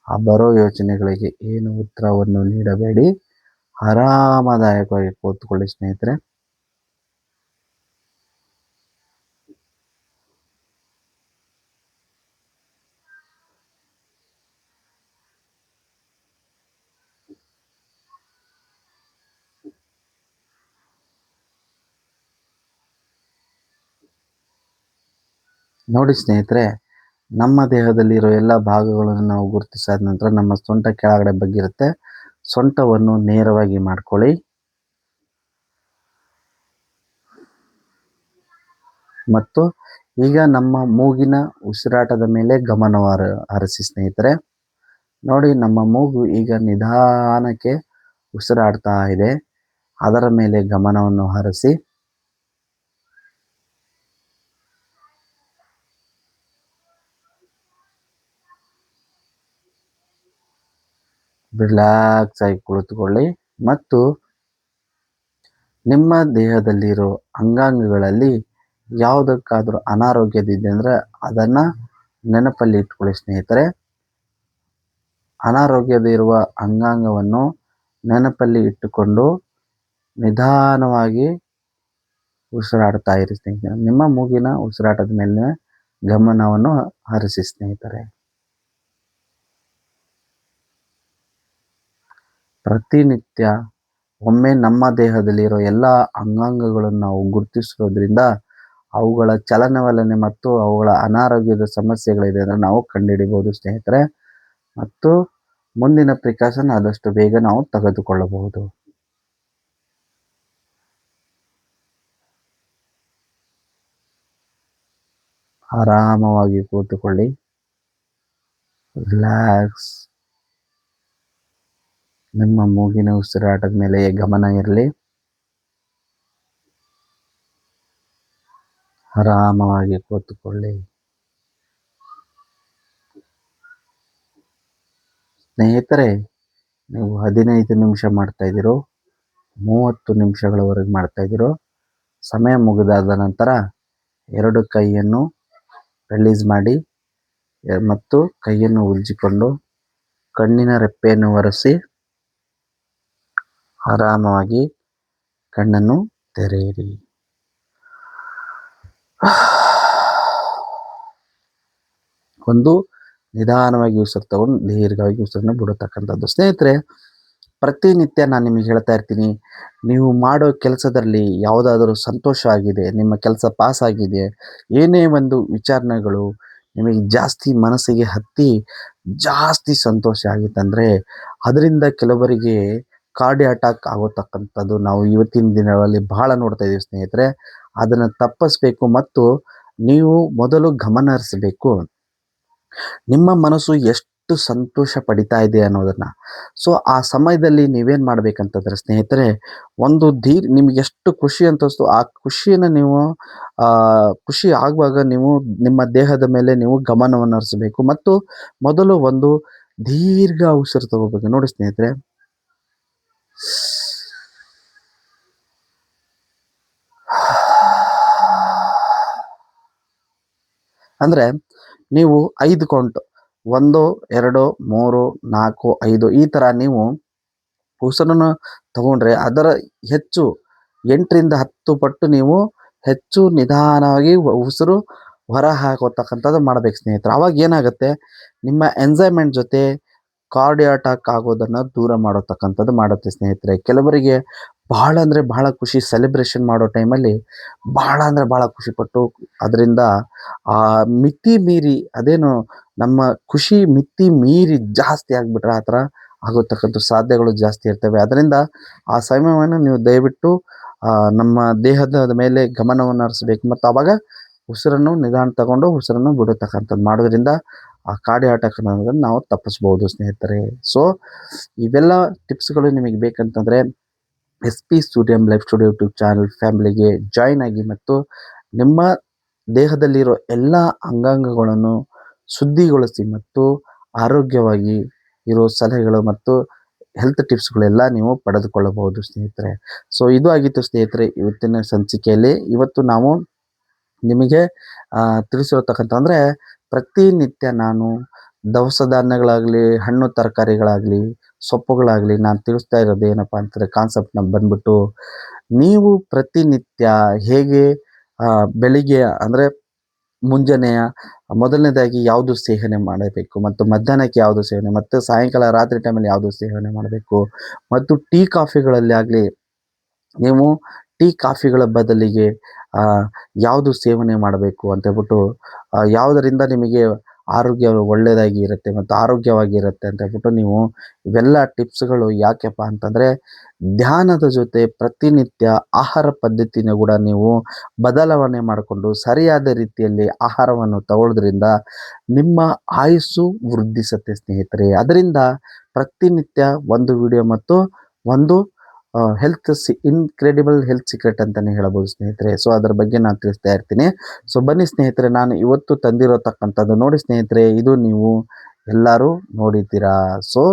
ಆ ಬರೋ ಯೋಚನೆಗಳಿಗೆ ಏನು ಉತ್ತರವನ್ನು ನೀಡಬೇಡಿ. ಆರಾಮದಾಯಕವಾಗಿ ಕೂತ್ಕೊಳ್ಳಿ ಸ್ನೇಹಿತರೆ. ನೋಡಿ ಸ್ನೇಹಿತರೆ, ನಮ್ಮ ದೇಹದಲ್ಲಿರೋ ಎಲ್ಲ ಭಾಗಗಳನ್ನು ನಾವು ಗುರುತಿಸಾದ ನಂತರ ನಮ್ಮ ಸೊಂಟ ಕೆಳಗಡೆ ಬಗ್ಗಿರುತ್ತೆ. ಸೊಂಟವನ್ನು ನೇರವಾಗಿ ಮಾಡ್ಕೊಳ್ಳಿ ಮತ್ತು ಈಗ ನಮ್ಮ ಮೂಗಿನ ಉಸಿರಾಟದ ಮೇಲೆ ಗಮನವನ್ನು ಹರಿಸಿ ಸ್ನೇಹಿತರೆ. ನೋಡಿ, ನಮ್ಮ ಮೂಗು ಈಗ ನಿಧಾನಕ್ಕೆ ಉಸಿರಾಡ್ತಾ ಇದೆ. ಅದರ ಮೇಲೆ ಗಮನವನ್ನು ಹರಿಸಿ ರಿಲ್ಯಾಕ್ಸ್ ಆಗಿ ಕುಳಿತುಕೊಳ್ಳಿ ಮತ್ತು ನಿಮ್ಮ ದೇಹದಲ್ಲಿರೋ ಅಂಗಾಂಗಗಳಲ್ಲಿ ಯಾವುದಕ್ಕಾದರೂ ಅನಾರೋಗ್ಯದಿದೆ ಅಂದರೆ ಅದನ್ನು ನೆನಪಲ್ಲಿ ಇಟ್ಕೊಳ್ಳಿ ಸ್ನೇಹಿತರೆ. ಅನಾರೋಗ್ಯದಿರುವ ಅಂಗಾಂಗವನ್ನು ನೆನಪಲ್ಲಿ ಇಟ್ಟುಕೊಂಡು ನಿಧಾನವಾಗಿ ಉಸಿರಾಡ್ತಾ ಇರಿ ಸ್ನೇಹಿತರೆ. ನಿಮ್ಮ ಮೂಗಿನ ಉಸಿರಾಟದ ಮೇಲೆ ಗಮನವನ್ನು ಹರಿಸಿ ಸ್ನೇಹಿತರೆ. ಪ್ರತಿನಿತ್ಯ ಒಮ್ಮೆ ನಮ್ಮ ದೇಹದಲ್ಲಿರೋ ಎಲ್ಲ ಅಂಗಾಂಗಗಳನ್ನು ನಾವು ಗುರುತಿಸೋದ್ರಿಂದ ಅವುಗಳ ಚಲನವಲನೆ ಮತ್ತು ಅವುಗಳ ಅನಾರೋಗ್ಯದ ಸಮಸ್ಯೆಗಳಿದೆ ಅಂದರೆ ನಾವು ಕಂಡುಹಿಡಿಬೋದು ಸ್ನೇಹಿತರೆ. ಮತ್ತು ಮುಂದಿನ ಪ್ರಿಕಾಷನ್ ಆದಷ್ಟು ಬೇಗ ನಾವು ತೆಗೆದುಕೊಳ್ಳಬಹುದು. ಆರಾಮವಾಗಿ ಕೂತುಕೊಳ್ಳಿ. ರಿಲ್ಯಾಕ್ಸ್. ನಿಮ್ಮ ಮೂಗಿನ ಉಸಿರಾಟದ ಮೇಲೆ ಗಮನ ಇರಲಿ. ಆರಾಮವಾಗಿ ಕೂತುಕೊಳ್ಳಿ. ಸ್ನೇಹಿತರೆ, ನೀವು 15 ನಿಮಿಷ ಮಾಡ್ತಾ ಇದ್ದೀರೋ 30 ನಿಮಿಷಗಳವರೆಗೆ ಮಾಡ್ತಾ ಇದ್ದೀರೋ, ಸಮಯ ಮುಗಿದಾದ ನಂತರ 2 ಕೈಯನ್ನು ರಿಲೀಸ್ ಮಾಡಿ ಮತ್ತು ಕೈಯನ್ನು ಉಜ್ಜಿಕೊಂಡು ಕಣ್ಣಿನ ರೆಪ್ಪೆಯನ್ನು ಒರೆಸಿ ಆರಾಮವಾಗಿ ಕಣ್ಣನ್ನು ತೆರೆಯಿರಿ. ಒಂದು ನಿಧಾನವಾಗಿ ಉಸಿರು ತಗೊಂಡು ದೀರ್ಘವಾಗಿ ಉಸಿರನ್ನು ಬಿಡತಕ್ಕಂಥದ್ದು. ಸ್ನೇಹಿತರೆ, ಪ್ರತಿನಿತ್ಯ ನಾನು ನಿಮಗೆ ಹೇಳ್ತಾ ಇರ್ತೀನಿ, ನೀವು ಮಾಡೋ ಕೆಲಸದಲ್ಲಿ ಯಾವುದಾದರೂ ಸಂತೋಷ ಆಗಿದೆ, ನಿಮ್ಮ ಕೆಲಸ ಪಾಸ್ ಆಗಿದೆ, ಏನೇ ಒಂದು ವಿಚಾರಣೆಗಳು ನಿಮಗೆ ಜಾಸ್ತಿ ಮನಸ್ಸಿಗೆ ಹತ್ತಿ ಜಾಸ್ತಿ ಸಂತೋಷ ಆಗಿತ್ತಂದರೆ ಅದರಿಂದ ಕೆಲವರಿಗೆ ಕಾರ್ಡಿಯಕ್ ಅಟ್ಯಾಕ್ ಆಗೋತಕ್ಕಂಥದ್ದು ನಾವು ಇವತ್ತಿನ ದಿನಗಳಲ್ಲಿ ಬಹಳ ನೋಡ್ತಾ ಇದ್ದೀವಿ. ಸ್ನೇಹಿತರೆ, ಅದನ್ನು ತಪ್ಪಿಸ್ಬೇಕು ಮತ್ತು ನೀವು ಮೊದಲು ಗಮನ ಹರಿಸಬೇಕು ನಿಮ್ಮ ಮನಸ್ಸು ಎಷ್ಟು ಸಂತೋಷ ಪಡಿತಾ ಇದೆ ಅನ್ನೋದನ್ನು. ಸೊ ಆ ಸಮಯದಲ್ಲಿ ನೀವೇನು ಮಾಡಬೇಕಂತಂದರೆ ಸ್ನೇಹಿತರೆ, ಒಂದು ನಿಮ್ಗೆ ಎಷ್ಟು ಖುಷಿ ಅಂತಸ್ತು ಆ ಖುಷಿಯನ್ನು ನೀವು ಖುಷಿ ಆಗುವಾಗ ನೀವು ನಿಮ್ಮ ದೇಹದ ಮೇಲೆ ನೀವು ಗಮನವನ್ನು ಹರಿಸಬೇಕು ಮತ್ತು ಮೊದಲು ಒಂದು ದೀರ್ಘ ಉಸಿರು ತಗೋಬೇಕು. ನೋಡಿ ಸ್ನೇಹಿತರೆ, ಅಂದರೆ ನೀವು 5 ಕೌಂಟ್ 1 2 3 4 5 ಈ ಥರ ನೀವು ಉಸಿರನ್ನು ತಗೊಂಡ್ರೆ ಅದರ ಹೆಚ್ಚು 8ರಿಂದ 10 ಪಟ್ಟು ನೀವು ಹೆಚ್ಚು ನಿಧಾನವಾಗಿ ಉಸಿರು ಹೊರ ಹಾಕೋತಕ್ಕಂಥದ್ದು ಮಾಡಬೇಕು ಸ್ನೇಹಿತರೆ. ಆವಾಗ ಏನಾಗುತ್ತೆ, ನಿಮ್ಮ ಎಂಜಾಯ್ಮೆಂಟ್ ಜೊತೆ ಕಾರ್ಡಿಯಕ್ ಅಟ್ಯಾಕ್ ಆಗೋದನ್ನು ದೂರ ಮಾಡತಕ್ಕಂಥದ್ದು ಮಾಡುತ್ತೆ ಸ್ನೇಹಿತರೆ. ಕೆಲವರಿಗೆ ಬಹಳ ಅಂದರೆ ಬಹಳ ಖುಷಿ, ಸೆಲೆಬ್ರೇಷನ್ ಮಾಡೋ ಟೈಮಲ್ಲಿ ಬಹಳ ಅಂದರೆ ಬಹಳ ಖುಷಿಪಟ್ಟು ಅದರಿಂದ ಮಿತಿ ಮೀರಿ ಅದೇನು ನಮ್ಮ ಖುಷಿ ಮಿತಿ ಮೀರಿ ಜಾಸ್ತಿ ಆಗಿಬಿಟ್ರೆ ಆ ಥರ ಆಗೋತಕ್ಕಂಥ ಸಾಧ್ಯಗಳು ಜಾಸ್ತಿ ಇರ್ತವೆ. ಅದರಿಂದ ಆ ಸಮಯವನ್ನು ನೀವು ದಯವಿಟ್ಟು ನಮ್ಮ ದೇಹದ ಮೇಲೆ ಗಮನವನ್ನು ಹರಿಸಬೇಕು ಮತ್ತು ಆವಾಗ ಉಸಿರನ್ನು ನಿಧಾನ ತಗೊಂಡು ಉಸಿರನ್ನು ಬಿಡತಕ್ಕಂಥದ್ದು ಮಾಡೋದ್ರಿಂದ ಆ ಕಾರ್ಡಿಯಕ್ ಅಟ್ಯಾಕ್ ಅನ್ನೋದನ್ನು ನಾವು ತಪ್ಪಿಸ್ಬೋದು ಸ್ನೇಹಿತರೆ. ಸೊ ಇವೆಲ್ಲ ಟಿಪ್ಸ್ಗಳು ನಿಮಗೆ ಬೇಕಂತಂದರೆ SP ಸ್ಟುಡಿಯಂ ಲೈಫ್ ಸ್ಟುಡಿಯೋ ಯೂಟ್ಯೂಬ್ ಚಾನಲ್ ಫ್ಯಾಮಿಲಿಗೆ ಜಾಯ್ನ್ ಆಗಿ ಮತ್ತು ನಿಮ್ಮ ದೇಹದಲ್ಲಿರೋ ಎಲ್ಲ ಅಂಗಾಂಗಗಳನ್ನು ಶುದ್ಧಿಗೊಳಿಸಿ ಮತ್ತು ಆರೋಗ್ಯವಾಗಿ ಇರೋ ಸಲಹೆಗಳು ಮತ್ತು ಹೆಲ್ತ್ ಟಿಪ್ಸ್ಗಳೆಲ್ಲ ನೀವು ಪಡೆದುಕೊಳ್ಳಬಹುದು ಸ್ನೇಹಿತರೆ. ಸೊ ಇದು ಆಗಿತ್ತು ಸ್ನೇಹಿತರೆ ಇವತ್ತಿನ ಸಂಚಿಕೆಯಲ್ಲಿ. ಇವತ್ತು ನಾವು ನಿಮಗೆ ತಿಳಿಸಿರತಕ್ಕಂಥ ಅಂದರೆ ಪ್ರತಿನಿತ್ಯ ನಾನು ದವಸ ಧಾನ್ಯಗಳಾಗಲಿ, ಹಣ್ಣು ತರಕಾರಿಗಳಾಗಲಿ, ಸೊಪ್ಪುಗಳಾಗಲಿ ನಾನು ತಿಳಿಸ್ತಾ ಇರೋದು ಏನಪ್ಪ ಅಂತಂದರೆ ಕಾನ್ಸೆಪ್ಟ್ ಬಂದ್ಬಿಟ್ಟು, ನೀವು ಪ್ರತಿನಿತ್ಯ ಹೇಗೆ ಬೆಳಿಗ್ಗೆ ಅಂದರೆ ಮುಂಜಾನೆಯ ಮೊದಲನೇದಾಗಿ ಯಾವುದು ಸೇವನೆ ಮಾಡಬೇಕು ಮತ್ತು ಮಧ್ಯಾಹ್ನಕ್ಕೆ ಯಾವುದು ಸೇವನೆ ಮತ್ತು ಸಾಯಂಕಾಲ ರಾತ್ರಿ ಟೈಮಲ್ಲಿ ಯಾವುದು ಸೇವನೆ ಮಾಡಬೇಕು ಮತ್ತು ಟೀ ಕಾಫಿಗಳಲ್ಲಿ ಆಗಲಿ ನೀವು ಟೀ ಕಾಫಿಗಳ ಬದಲಿಗೆ ಯಾವುದು ಸೇವನೆ ಮಾಡಬೇಕು ಅಂತ ಹೇಳ್ಬಿಟ್ಟು ಯಾವುದರಿಂದ ನಿಮಗೆ ಆರೋಗ್ಯ ಒಳ್ಳೆಯದಾಗಿ ಇರುತ್ತೆ ಮತ್ತು ಆರೋಗ್ಯವಾಗಿರುತ್ತೆ ಅಂತ ಹೇಳ್ಬಿಟ್ಟು ನೀವು ಇವೆಲ್ಲ ಟಿಪ್ಸ್ಗಳು ಯಾಕೆಪ್ಪ ಅಂತಂದರೆ ಧ್ಯಾನದ ಜೊತೆ ಪ್ರತಿನಿತ್ಯ ಆಹಾರ ಪದ್ಧತಿನ ಕೂಡ ನೀವು ಬದಲಾವಣೆ ಮಾಡಿಕೊಂಡು ಸರಿಯಾದ ರೀತಿಯಲ್ಲಿ ಆಹಾರವನ್ನು ತಗೊಳ್ಳೋದ್ರಿಂದ ನಿಮ್ಮ ಆಯುಸ್ಸು ವೃದ್ಧಿಸುತ್ತೆ ಸ್ನೇಹಿತರೆ. ಅದರಿಂದ ಪ್ರತಿನಿತ್ಯ ಒಂದು ವಿಡಿಯೋ ಮತ್ತು ಒಂದು ಇನ್ಕ್ರೆಡಿಬಲ್ ಹೆಲ್ತ್ ಸೀಕ್ರೆಟ್ ಅಂತಲೇ ಹೇಳ್ಬೋದು ಸ್ನೇಹಿತರೆ. ಸೊ ಅದರ ಬಗ್ಗೆ ನಾನು ತಿಳಿಸ್ತಾ ಇರ್ತೀನಿ. ಸೊ ಬನ್ನಿ ಸ್ನೇಹಿತರೆ, ನಾನು ಇವತ್ತು ತಂದಿರತಕ್ಕಂಥದ್ದು ನೋಡಿ ಸ್ನೇಹಿತರೆ, ಇದು ನೀವು ಎಲ್ಲರೂ ನೋಡಿದ್ದೀರಾ. ಸೊ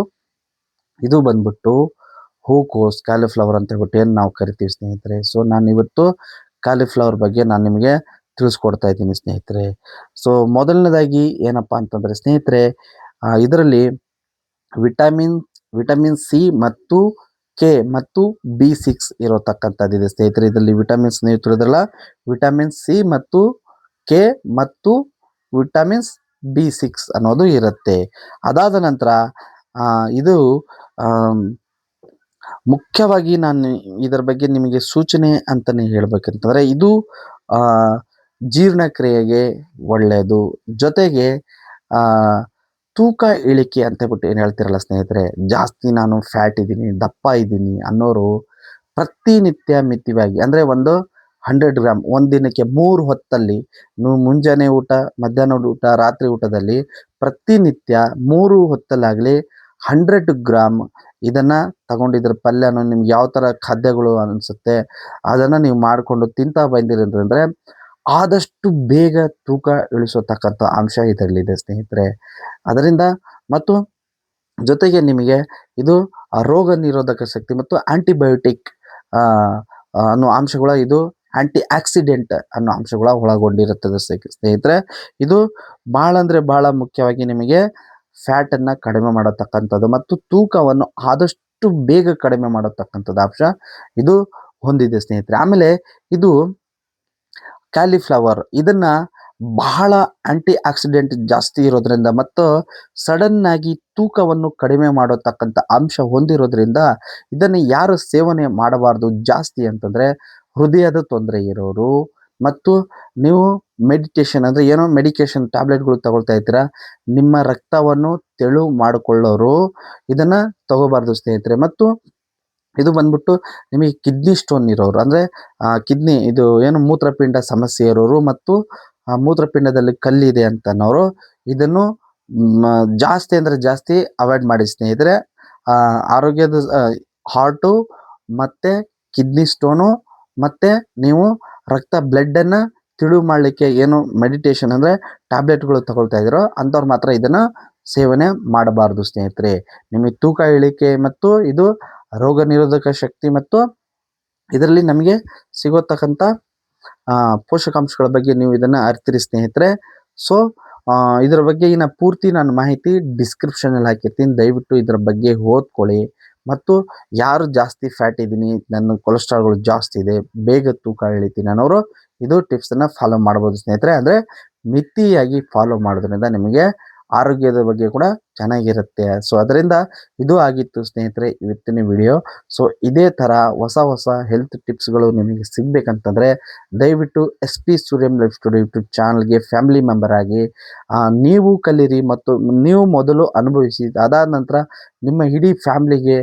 ಇದು ಬಂದ್ಬಿಟ್ಟು ಹೂಕೋಸ್, ಕ್ಯಾಲಿಫ್ಲವರ್ ಅಂತ ಹೇಳ್ಬಿಟ್ಟು ಏನು ನಾವು ಕರಿತೀವಿ ಸ್ನೇಹಿತರೆ. ಸೊ ನಾನು ಇವತ್ತು ಕ್ಯಾಲಿಫ್ಲವರ್ ಬಗ್ಗೆ ನಾನು ನಿಮಗೆ ತಿಳಿಸ್ಕೊಡ್ತಾ ಇದ್ದೀನಿ ಸ್ನೇಹಿತರೆ. ಸೊ ಮೊದಲನೇದಾಗಿ ಏನಪ್ಪ ಅಂತಂದರೆ ಸ್ನೇಹಿತರೆ, ಇದರಲ್ಲಿ ವಿಟಮಿನ್ ಸಿ ಮತ್ತು ಕೆ ಮತ್ತು B6 ಇರತಕ್ಕಂಥದ್ದಿದೆ ಸ್ನೇಹಿತರೆ. ಇದರಲ್ಲಿ ವಿಟಮಿನ್ಸ್ ನೀವು ತಿಳಿದ್ರಲ್ಲ, ವಿಟಮಿನ್ ಸಿ ಮತ್ತು ಕೆ ಮತ್ತು ವಿಟಮಿನ್ಸ್ B6 ಅನ್ನೋದು ಇರುತ್ತೆ. ಅದಾದ ನಂತರ ಇದು ಮುಖ್ಯವಾಗಿ ನಾನು ಇದರ ಬಗ್ಗೆ ನಿಮಗೆ ಸೂಚನೆ ಅಂತಲೇ ಹೇಳ್ಬೇಕಂತಂದರೆ ಇದು ಜೀರ್ಣಕ್ರಿಯೆಗೆ ಒಳ್ಳೆಯದು. ಜೊತೆಗೆ ತೂಕ ಇಳಿಕೆ ಅಂತ ಬಿಟ್ಟು ಏನು ಹೇಳ್ತಿರಲ್ಲ ಸ್ನೇಹಿತರೆ, ಜಾಸ್ತಿ ನಾನು ಫ್ಯಾಟ್ ಇದ್ದೀನಿ, ದಪ್ಪ ಇದ್ದೀನಿ ಅನ್ನೋರು ಪ್ರತಿನಿತ್ಯ ಮಿತವಾಗಿ ಅಂದರೆ ಒಂದು 100 ಗ್ರಾಮ್ ಒಂದು ದಿನಕ್ಕೆ 3 ಹೊತ್ತಲ್ಲಿ ನೀವು ಮುಂಜಾನೆ ಊಟ, ಮಧ್ಯಾಹ್ನದ ಊಟ, ರಾತ್ರಿ ಊಟದಲ್ಲಿ ಪ್ರತಿನಿತ್ಯ 3 ಹೊತ್ತಲ್ಲಾಗಲಿ 100 ಗ್ರಾಮ್ ಇದನ್ನು ತಗೊಂಡಿದ್ರ ಪಲ್ಯನೂ ನಿಮ್ಗೆ ಯಾವ ಥರ ಖಾದ್ಯಗಳು ಅನಿಸುತ್ತೆ ಅದನ್ನು ನೀವು ಮಾಡಿಕೊಂಡು ತಿಂತಾ ಬಂದಿರಂತಂದರೆ ಆದಷ್ಟು ಬೇಗ ತೂಕ ಇಳಿಸತಕ್ಕಂಥ ಅಂಶ ಇದರಲ್ಲಿದೆ ಸ್ನೇಹಿತರೆ. ಅದರಿಂದ ಮತ್ತು ಜೊತೆಗೆ ನಿಮಗೆ ಇದು ರೋಗ ನಿರೋಧಕ ಶಕ್ತಿ ಮತ್ತು ಆಂಟಿಬಯೋಟಿಕ್ ಅನ್ನೋ ಅಂಶಗಳ ಇದು ಆಂಟಿ ಆಕ್ಸಿಡೆಂಟ್ ಅನ್ನೋ ಅಂಶಗಳ ಒಳಗೊಂಡಿರುತ್ತದೆ ಸ್ನೇಹಿತರೆ. ಇದು ಭಾಳ ಅಂದರೆ ಭಾಳ ಮುಖ್ಯವಾಗಿ ನಿಮಗೆ ಫ್ಯಾಟನ್ನು ಕಡಿಮೆ ಮಾಡತಕ್ಕಂಥದ್ದು ಮತ್ತು ತೂಕವನ್ನು ಆದಷ್ಟು ಬೇಗ ಕಡಿಮೆ ಮಾಡತಕ್ಕಂಥದ್ದು ಅಂಶ ಇದು ಹೊಂದಿದೆ ಸ್ನೇಹಿತರೆ. ಆಮೇಲೆ ಇದು ಕ್ಯಾಲಿಫ್ಲವರ್ ಇದನ್ನು ಬಹಳ ಆಂಟಿ ಆಕ್ಸಿಡೆಂಟ್ ಜಾಸ್ತಿ ಇರೋದ್ರಿಂದ ಮತ್ತು ಸಡನ್ನಾಗಿ ತೂಕವನ್ನು ಕಡಿಮೆ ಮಾಡತಕ್ಕಂಥ ಅಂಶ ಹೊಂದಿರೋದ್ರಿಂದ ಇದನ್ನು ಯಾರು ಸೇವನೆ ಮಾಡಬಾರ್ದು ಜಾಸ್ತಿ ಅಂತಂದರೆ ಹೃದಯದ ತೊಂದರೆ ಇರೋರು ಮತ್ತು ನೀವು ಮೆಡಿಟೇಷನ್ ಅಂದರೆ ಏನೋ ಮೆಡಿಕೇಷನ್ ಟ್ಯಾಬ್ಲೆಟ್ಗಳು ತಗೊಳ್ತಾ ಇದ್ದೀರಾ, ನಿಮ್ಮ ರಕ್ತವನ್ನು ತೆಳು ಮಾಡಿಕೊಳ್ಳೋರು ಇದನ್ನು ತಗೋಬಾರ್ದು ಸ್ನೇಹಿತರೆ. ಮತ್ತು ಇದು ಬಂದ್ಬಿಟ್ಟು ನಿಮಗೆ ಕಿಡ್ನಿ ಸ್ಟೋನ್ ಇರೋರು ಅಂದರೆ ಕಿಡ್ನಿ ಇದು ಏನು ಮೂತ್ರಪಿಂಡ ಸಮಸ್ಯೆ ಇರೋರು ಮತ್ತು ಮೂತ್ರಪಿಂಡದಲ್ಲಿ ಕಲ್ಲಿದೆ ಅಂತನೋರು ಇದನ್ನು ಜಾಸ್ತಿ ಅಂದರೆ ಜಾಸ್ತಿ ಅವಾಯ್ಡ್ ಮಾಡಿ ಸ್ನೇಹಿತರೆ. ಆರೋಗ್ಯದ ಹಾರ್ಟು ಮತ್ತು ಕಿಡ್ನಿ ಸ್ಟೋನು ಮತ್ತು ನೀವು ಬ್ಲಡ್ಡನ್ನು ತಿಳು ಮಾಡಲಿಕ್ಕೆ ಏನು ಮೆಡಿಟೇಷನ್ ಅಂದರೆ ಟ್ಯಾಬ್ಲೆಟ್ಗಳು ತಗೊಳ್ತಾ ಇದ್ದೀರೋ ಅಂಥವ್ರು ಮಾತ್ರ ಇದನ್ನು ಸೇವನೆ ಮಾಡಬಾರ್ದು ಸ್ನೇಹಿತರೆ. ನಿಮಗೆ ತೂಕ ಇಳಿಕೆ ಮತ್ತು ಇದು ರೋಗ ನಿರೋಧಕ ಶಕ್ತಿ ಮತ್ತು ಇದರಲ್ಲಿ ನಮಗೆ ಸಿಗೋತಕ್ಕಂಥ ಪೋಷಕಾಂಶಗಳ ಬಗ್ಗೆ ನೀವು ಇದನ್ನು ಅರಿತಿರಿ ಸ್ನೇಹಿತರೆ. ಸೊ ಇದರ ಬಗ್ಗೆ ಪೂರ್ತಿ ನಾನು ಮಾಹಿತಿ ಡಿಸ್ಕ್ರಿಪ್ಷನಲ್ಲಿ ಹಾಕಿರ್ತೀನಿ, ದಯವಿಟ್ಟು ಇದರ ಬಗ್ಗೆ ಓದ್ಕೊಳ್ಳಿ. ಮತ್ತು ಯಾರು ಜಾಸ್ತಿ ಫ್ಯಾಟ್ ಇದ್ದೀನಿ, ನನ್ನ ಕೊಲೆಸ್ಟ್ರಾಲ್ಗಳು ಜಾಸ್ತಿ ಇದೆ, ಬೇಗ ತೂಕ ಇಳಿತೀನಿ ಅನ್ನೋರು ಇದು ಟಿಪ್ಸನ್ನು ಫಾಲೋ ಮಾಡ್ಬೋದು ಸ್ನೇಹಿತರೆ. ಅಂದರೆ ಮಿತಿಯಾಗಿ ಫಾಲೋ ಮಾಡೋದ್ರಿಂದ ನಿಮಗೆ ಆರೋಗ್ಯದ ಬಗ್ಗೆ ಕೂಡ ಚೆನ್ನಾಗಿರುತ್ತೆ. ಸೊ ಅದರಿಂದ ಇದು ಆಗಿತ್ತು ಸ್ನೇಹಿತರೆ ಇವತ್ತಿನ ವಿಡಿಯೋ. ಸೊ ಇದೇ ಥರ ಹೊಸ ಹೊಸ ಹೆಲ್ತ್ ಟಿಪ್ಸ್ಗಳು ನಿಮಗೆ ಸಿಗಬೇಕಂತಂದರೆ ದಯವಿಟ್ಟು SP ಸೂರ್ಯಂ ಲೈಫ್ ಸ್ಟುಡಿಯೋ ಯೂಟ್ಯೂಬ್ ಚಾನಲ್ಗೆ ಫ್ಯಾಮಿಲಿ ಮೆಂಬರ್ ಆಗಿ ನೀವು ಕಲೀರಿ ಮತ್ತು ನೀವು ಮೊದಲು ಅನುಭವಿಸಿ, ಅದಾದ ನಂತರ ನಿಮ್ಮ ಇಡೀ ಫ್ಯಾಮ್ಲಿಗೆ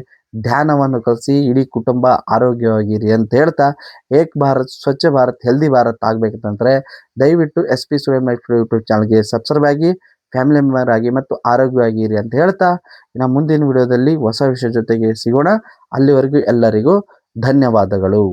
ಧ್ಯಾನವನ್ನು ಕಲಿಸಿ ಇಡೀ ಕುಟುಂಬ ಆರೋಗ್ಯವಾಗಿರಿ ಅಂತ ಹೇಳ್ತಾ, ಏಕ್ ಭಾರತ್ ಸ್ವಚ್ಛ ಭಾರತ್ ಹೆಲ್ದಿ ಭಾರತ್ ಆಗಬೇಕಂತಂದರೆ ದಯವಿಟ್ಟು SP ಸೂರ್ಯಂ ಲೈಫ್ ಸ್ಟುಡಿಯೋ ಯೂಟ್ಯೂಬ್ ಚಾನಲ್ಗೆ ಸಬ್ಸ್ಕ್ರೈಬ್ ಆಗಿ ಫ್ಯಾಮಿಲಿ ಮೆಂಬರ್ ಆಗಿ ಮತ್ತು ಆರೋಗ್ಯವಾಗಿರಿ ಅಂತ ಹೇಳ್ತಾ, ಇನ್ನು ಮುಂದಿನ ವಿಡಿಯೋದಲ್ಲಿ ಹೊಸ ವಿಷಯ ಜೊತೆಗೆ ಸಿಗೋಣ. ಅಲ್ಲಿವರೆಗೂ ಎಲ್ಲರಿಗೂ ಧನ್ಯವಾದಗಳು.